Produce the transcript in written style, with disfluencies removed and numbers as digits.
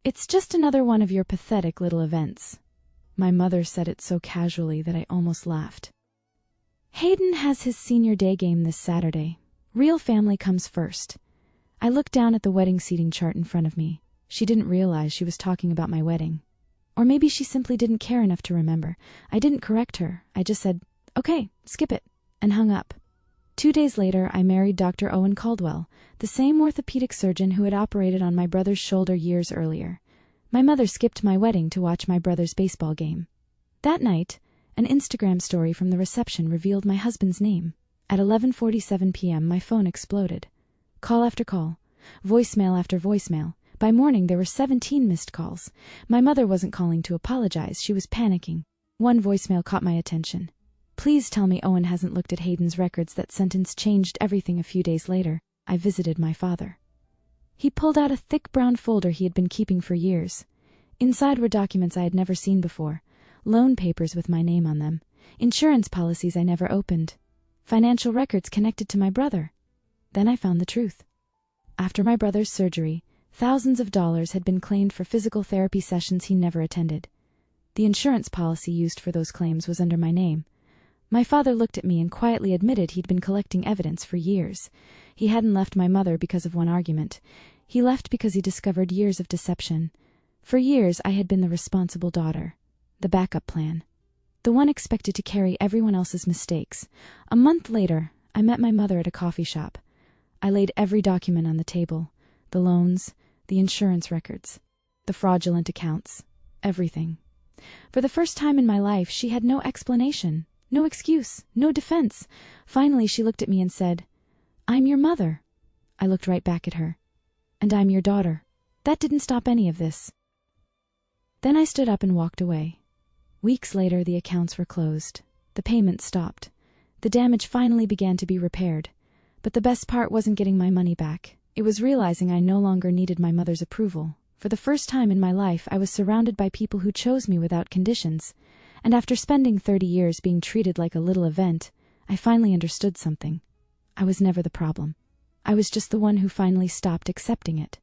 "It's just another one of your pathetic little events." My mother said it so casually that I almost laughed. "Hayden has his senior day game this Saturday. Real family comes first." I looked down at the wedding seating chart in front of me. She didn't realize she was talking about my wedding. Or maybe she simply didn't care enough to remember. I didn't correct her. I just said, "Okay, skip it," and hung up. 2 days later, I married Dr. Owen Caldwell, the same orthopedic surgeon who had operated on my brother's shoulder years earlier. My mother skipped my wedding to watch my brother's baseball game. That night, an Instagram story from the reception revealed my husband's name. At 11:47 p.m., my phone exploded. Call after call, voicemail after voicemail. By morning, there were 17 missed calls. My mother wasn't calling to apologize. She was panicking. One voicemail caught my attention. "Please tell me Owen hasn't looked at Hayden's records." That sentence changed everything. A few days later, I visited my father. He pulled out a thick brown folder he had been keeping for years. Inside were documents I had never seen before, loan papers with my name on them, insurance policies I never opened, financial records connected to my brother. Then I found the truth. After my brother's surgery, thousands of dollars had been claimed for physical therapy sessions he never attended. The insurance policy used for those claims was under my name. My father looked at me and quietly admitted he'd been collecting evidence for years. He hadn't left my mother because of one argument. He left because he discovered years of deception. For years, I had been the responsible daughter, the backup plan, the one expected to carry everyone else's mistakes. A month later, I met my mother at a coffee shop. I laid every document on the table, the loans, the insurance records, the fraudulent accounts, everything. For the first time in my life, she had no explanation. No excuse, no defense. Finally, she looked at me and said, "I'm your mother." I looked right back at her. "And I'm your daughter." That didn't stop any of this. Then I stood up and walked away. Weeks later, the accounts were closed. The payments stopped. The damage finally began to be repaired. But the best part wasn't getting my money back. It was realizing I no longer needed my mother's approval. For the first time in my life, I was surrounded by people who chose me without conditions. And after spending 30 years being treated like a little event, I finally understood something. I was never the problem. I was just the one who finally stopped accepting it.